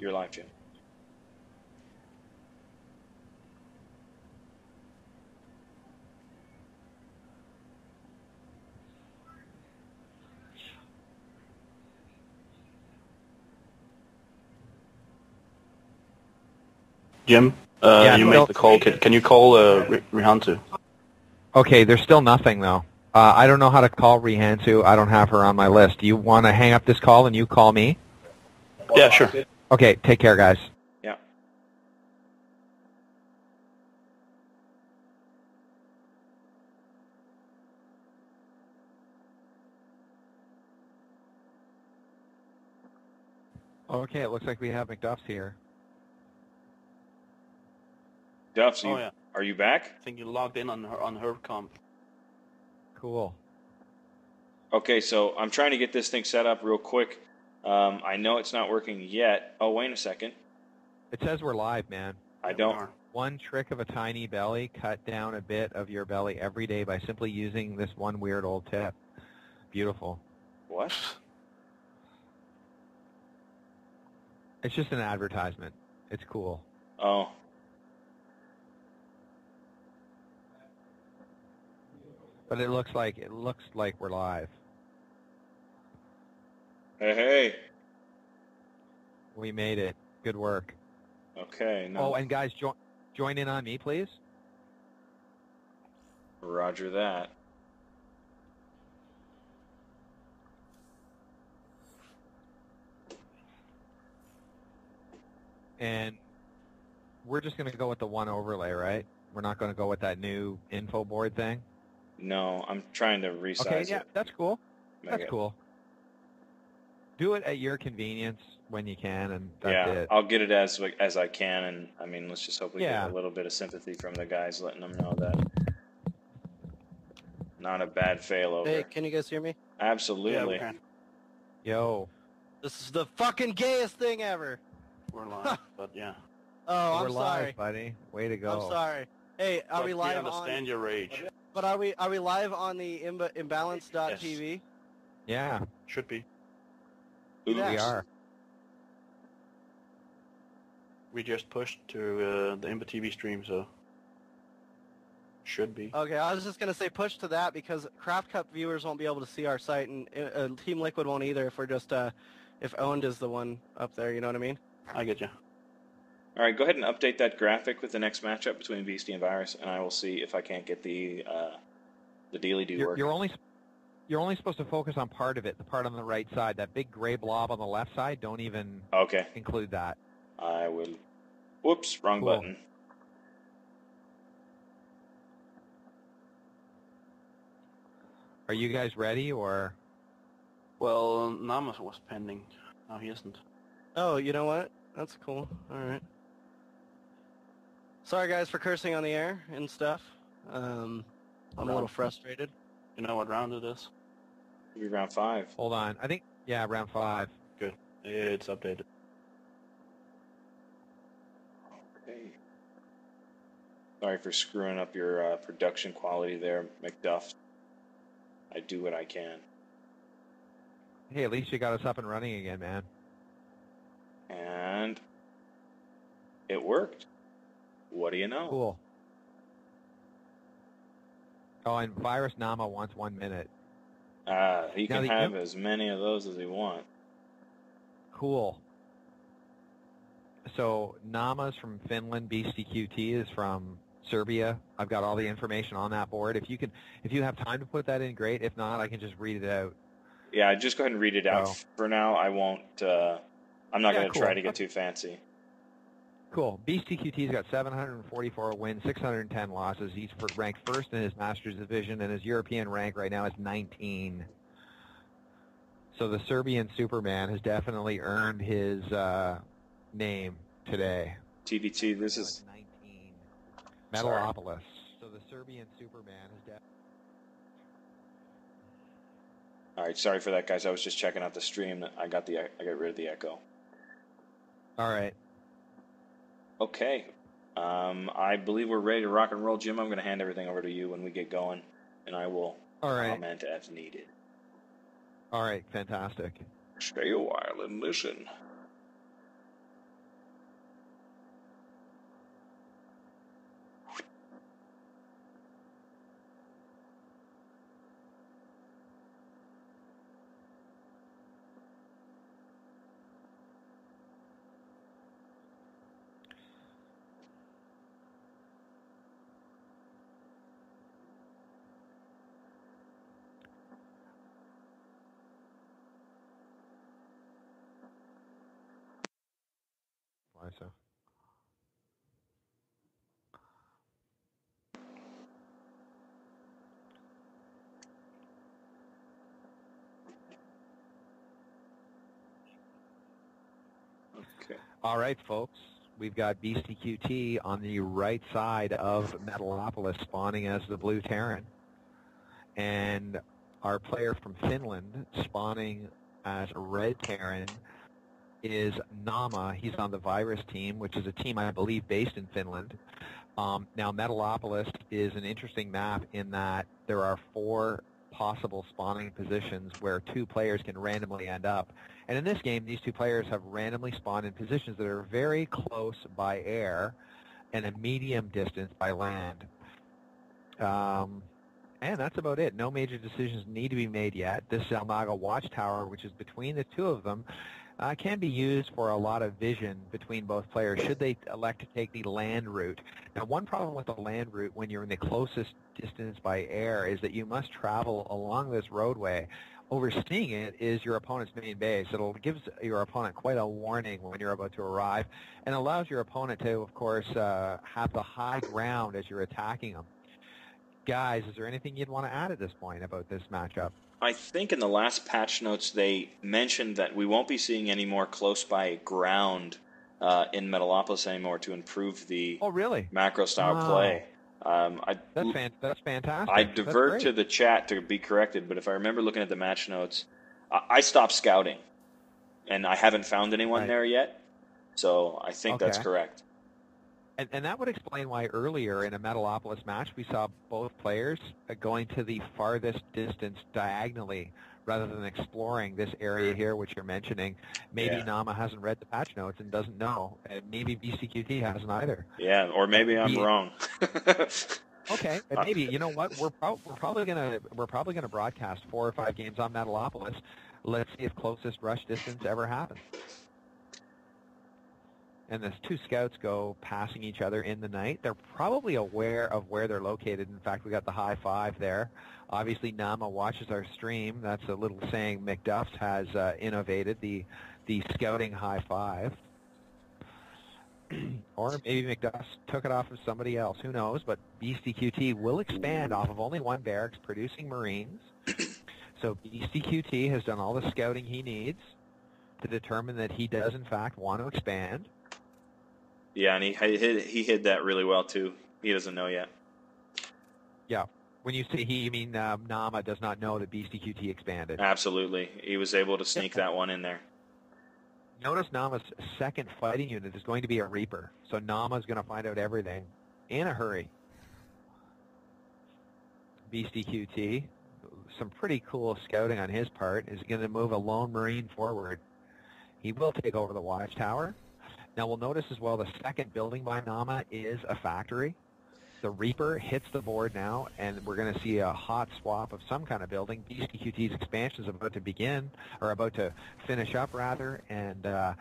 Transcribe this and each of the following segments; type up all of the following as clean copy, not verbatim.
You're live, Jim. Jim, you made the call. Can you call Rihantu? Okay, there's still nothing, though. I don't know how to call Rihantu. I don't have her on my list. Do you want to hang up this call and you call me? Yeah, sure. Okay, take care, guys. Yeah. Okay, it looks like we have McDuff's here. Duffs, Oh, yeah. Are you back? I think you logged in on her comp. Cool. Okay, so I'm trying to get this thing set up real quick. I know it's not working yet. Oh, wait a second. It says we're live, man. I don't. One trick of a tiny belly, cut down a bit of your belly every day by simply using this one weird old tip. Beautiful. What? It's just an advertisement. It's cool. Oh. But it looks like we're live. Hey. We made it. Good work. Okay. No. Oh, and guys, join in on me, please. Roger that. And we're just going to go with the one overlay, right? We're not going to go with that new info board thing? No, I'm trying to resize it. Okay, yeah, that's cool. That's cool. Do it at your convenience when you can, and that's it. I'll get it as I can, and I mean, let's just hope we get a little bit of sympathy from the guys, letting them know that not a bad failover. Hey, can you guys hear me? Absolutely. Yeah, Yo. This is the fucking gayest thing ever. we're live, but yeah. Oh, We're I'm live, sorry, buddy. Way to go. I'm sorry. Hey, are we live on? We understand your rage. But are we live on the imbalance.tv? Yes. Yeah. Should be. We are. We just pushed to the Imba TV stream, so should be. Okay, I was just gonna say push to that because CraftCup viewers won't be able to see our site, and Team Liquid won't either if we're just if Owned is the one up there. You know what I mean? I get you. All right, go ahead and update that graphic with the next matchup between Beastie and Virus, and I will see if I can't get the dealy-do working. You're only supposed to focus on part of it, the part on the right side. That big gray blob on the left side, don't even include that. I will. Whoops, wrong button. Are you guys ready, or? Well, Namas was pending. No, he isn't. Oh, you know what? That's cool. All right. Sorry, guys, for cursing on the air and stuff. I'm a little frustrated. You know what round it is? Maybe round 5. Hold on. I think, round 5. Good. It's updated. Okay. Sorry for screwing up your production quality there, McDuff. I do what I can. Hey, at least you got us up and running again, man. And it worked. What do you know? Cool. Oh, and Virus Nama wants 1 minute. He can have as many of those as he wants. Cool. So Nama's from Finland, Beastie QT is from Serbia. I've got all the information on that board. If you have time to put that in, great. If not, I can just read it out. Yeah, just go ahead and read it out. For now, I won't. I'm not going to try to get too fancy. Cool. Beastie QT's got 744 wins, 610 losses. He's ranked first in his Masters division, and his European rank right now is 19. So the Serbian Superman has definitely earned his name today. TBT, this is 19. Metalopolis. So the Serbian Superman has definitely. All right, sorry for that, guys. I was just checking out the stream. I got rid of the echo. All right. Okay. I believe we're ready to rock and roll, Jim. I'm going to hand everything over to you when we get going, and I will comment as needed. All right, fantastic. Stay a while and listen. So. Okay. All right, folks. We've got BCQT on the right side of Metalopolis spawning as the blue Terran. And our player from Finland spawning as a red Terran is Nama. He's on the Virus team, which is a team, I believe, based in Finland. Now, Metalopolis is an interesting map in that there are 4 possible spawning positions where 2 players can randomly end up. And in this game, these 2 players have randomly spawned in positions that are very close by air and a medium distance by land. And that's about it. No major decisions need to be made yet. This Zelnaga watchtower, which is between the 2 of them, can be used for a lot of vision between both players should they elect to take the land route. Now, one problem with the land route when you're in the closest distance by air is that you must travel along this roadway. Overseeing it is your opponent's main base. It'll give your opponent quite a warning when you're about to arrive and allows your opponent to, of course, have the high ground as you're attacking them. Guys, is there anything you'd want to add at this point about this matchup? I think in the last patch notes they mentioned that we won't be seeing any more close-by ground in Metalopolis anymore to improve the macro-style play. That's fantastic. I divert to the chat to be corrected, but if I remember looking at the match notes, I stopped scouting, and I haven't found anyone there yet, so I think that's correct. And that would explain why earlier in a Metalopolis match we saw both players going to the farthest distance diagonally rather than exploring this area here, which you're mentioning. Maybe Nama hasn't read the patch notes and doesn't know. And maybe BCQT hasn't either. Yeah, or maybe I'm wrong. Okay, and maybe, you know what, we're probably gonna broadcast 4 or 5 games on Metalopolis. Let's see if closest rush distance ever happens. And the 2 scouts go passing each other in the night. They're probably aware of where they're located. In fact, we got the high five there. Obviously, Nama watches our stream. That's a little saying McDuff's has innovated, the scouting high five. Or maybe McDuff's took it off of somebody else. Who knows? But BCQT will expand off of only 1 barracks, producing Marines. So BCQT has done all the scouting he needs to determine that he does, in fact, want to expand. Yeah, and he hid that really well, too. He doesn't know yet. Yeah. When you say he, you mean Nama does not know that BCQT expanded. Absolutely. He was able to sneak that one in there. Notice Nama's second fighting unit is going to be a Reaper. So Nama's going to find out everything in a hurry. BCQT, some pretty cool scouting on his part, is going to move a lone Marine forward. He will take over the watchtower. Now, we'll notice as well the second building by Nama is a factory. The Reaper hits the board now, and we're going to see a hot swap of some kind of building. BCQT's expansion is about to begin, or about to finish up, rather, and the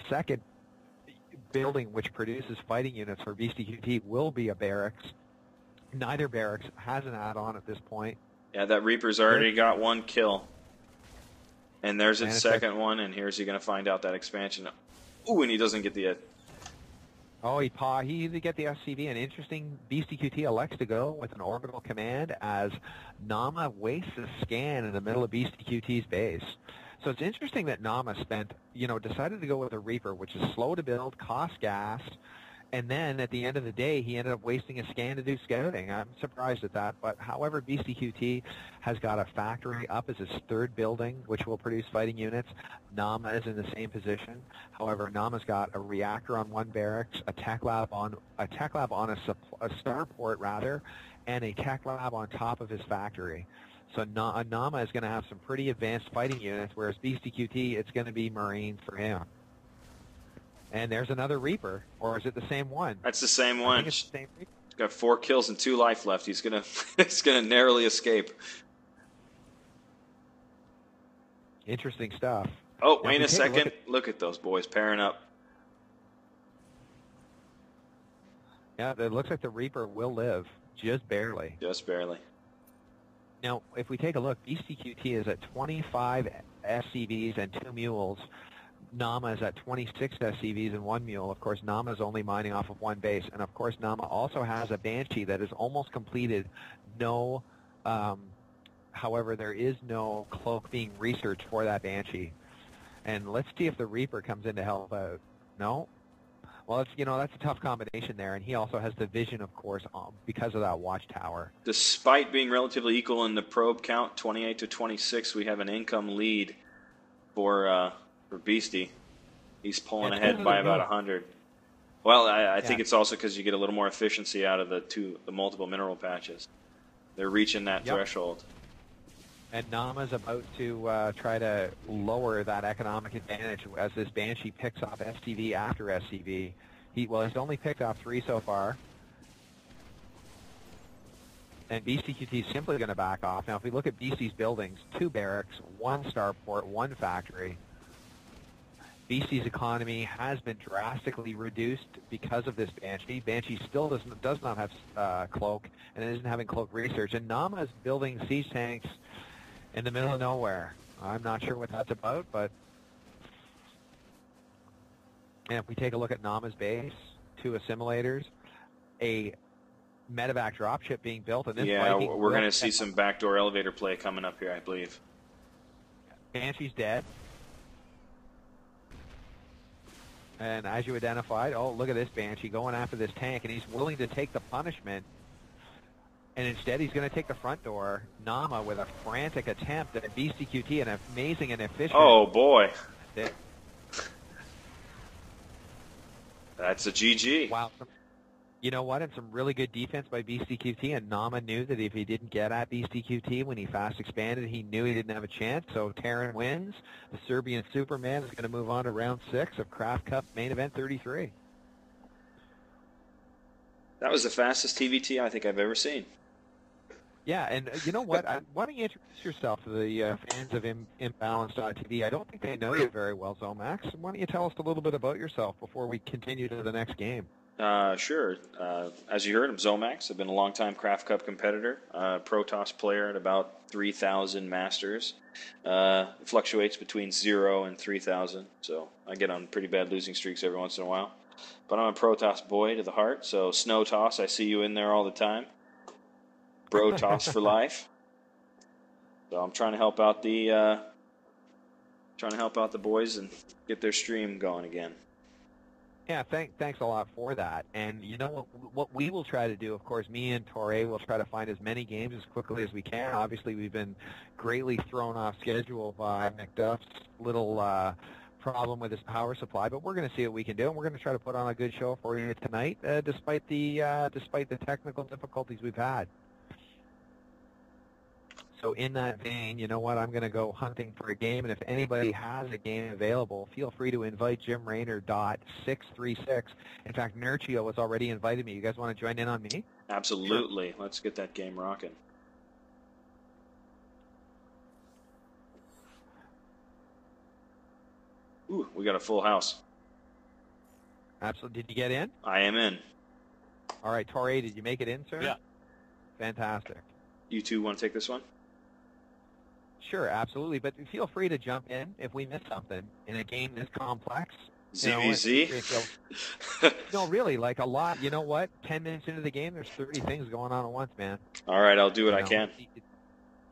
second building which produces fighting units for BCQT will be a barracks. Neither barracks has an add-on at this point. Yeah, that Reaper's already got 1 kill. And there's its second one, and here's he going to find out that expansion. Ooh, and he doesn't get the... Oh, he did get the SCV. An interesting BCQT elects to go with an orbital command as Nama wastes a scan in the middle of BCQT's base. So it's interesting that Nama decided to go with a Reaper, which is slow to build, cost gas, and then at the end of the day, he ended up wasting a scan to do scouting. I'm surprised at that. But however, BCQT has got a factory up as its 3rd building, which will produce fighting units. Nama is in the same position. However, Nama's got a reactor on 1 barracks, a tech lab on a starport rather, and a tech lab on top of his factory. So Nama is going to have some pretty advanced fighting units, whereas BCQT, it's going to be Marines for him. And there's another Reaper, or is it the same one? That's the same one. I think it's the same Reaper. He's got 4 kills and 2 life left. He's gonna narrowly escape. Interesting stuff. Oh, wait a second. Look at those boys pairing up. Yeah, it looks like the Reaper will live, just barely. Just barely. Now, if we take a look, BCQT is at 25 SCVs and 2 mules. Nama is at 26 SCVs and 1 mule. Of course, Nama is only mining off of 1 base. And of course, Nama also has a Banshee that is almost completed. No, however, there is no cloak being researched for that Banshee. And let's see if the Reaper comes in to help out. No? Well, it's, that's a tough combination there. And he also has the vision, of course, because of that watchtower. Despite being relatively equal in the probe count, 28 to 26, we have an income lead for Beastie. He's pulling ahead by about 100. Well, I think it's also because you get a little more efficiency out of the multiple mineral patches. They're reaching that threshold. And Nama's about to try to lower that economic advantage as this Banshee picks off SCV after SCV. He's only picked off 3 so far. And BCQT is simply going to back off. Now, if we look at BC's buildings, 2 barracks, 1 starport, 1 factory. BC's economy has been drastically reduced because of this Banshee. Banshee still does not have cloak and isn't having cloak research. And Nama is building siege tanks in the middle of nowhere. I'm not sure what that's about, but and if we take a look at Nama's base, 2 assimilators, a medevac dropship being built, and this we're going to see some backdoor elevator play coming up here, I believe. Banshee's dead. And as you identified, oh, look at this Banshee going after this tank, and he's willing to take the punishment. And instead, he's going to take the front door. Nama with a frantic attempt at a BCQT, and amazing and efficient. Oh, boy. That's a GG. Wow. You know what? And some really good defense by BCQT, and Nama knew that if he didn't get at BCQT when he fast expanded, he knew he didn't have a chance. So Terran wins. The Serbian Superman is going to move on to round 6 of CraftCup Main Event 33. That was the fastest TVT I think I've ever seen. Yeah, and you know what? Why don't you introduce yourself to the fans of Imbalance.tv? I don't think they know you very well, Zomax. Why don't you tell us a little bit about yourself before we continue to the next game? Sure. As you heard, I'm Zomax. I've been a long-time CraftCup competitor, Protoss player at about 3,000 Masters. It fluctuates between 0 and 3,000, so I get on pretty bad losing streaks every once in a while. But I'm a Protoss boy to the heart, so Snow Toss, I see you in there all the time. Bro Toss for life. So I'm trying to help out the boys and get their stream going again. Yeah, thanks a lot for that. And you know what we will try to do, of course, me and Torre will try to find as many games as quickly as we can. Obviously, we've been greatly thrown off schedule by McDuff's little problem with his power supply, but we're going to see what we can do, and we're going to try to put on a good show for you tonight, despite the technical difficulties we've had. So in that vein, you know what, I'm going to go hunting for a game, and if anybody has a game available, feel free to invite Jim Raynor .636. In fact, Nerchio has already invited me. You guys want to join in on me? Absolutely. Sure. Let's get that game rocking. Ooh, we got a full house. Absolutely. Did you get in? I am in. All right, Torre, did you make it in, sir? Yeah. Fantastic. You two want to take this one? Sure, absolutely. But feel free to jump in if we miss something in a game this complex. ZVZ? No, really, like a lot. You know what? 10 minutes into the game, there's 30 things going on at once, man. All right, I'll do what I can.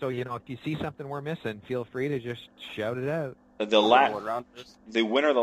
So, if you see something we're missing, feel free to just shout it out. The winner of the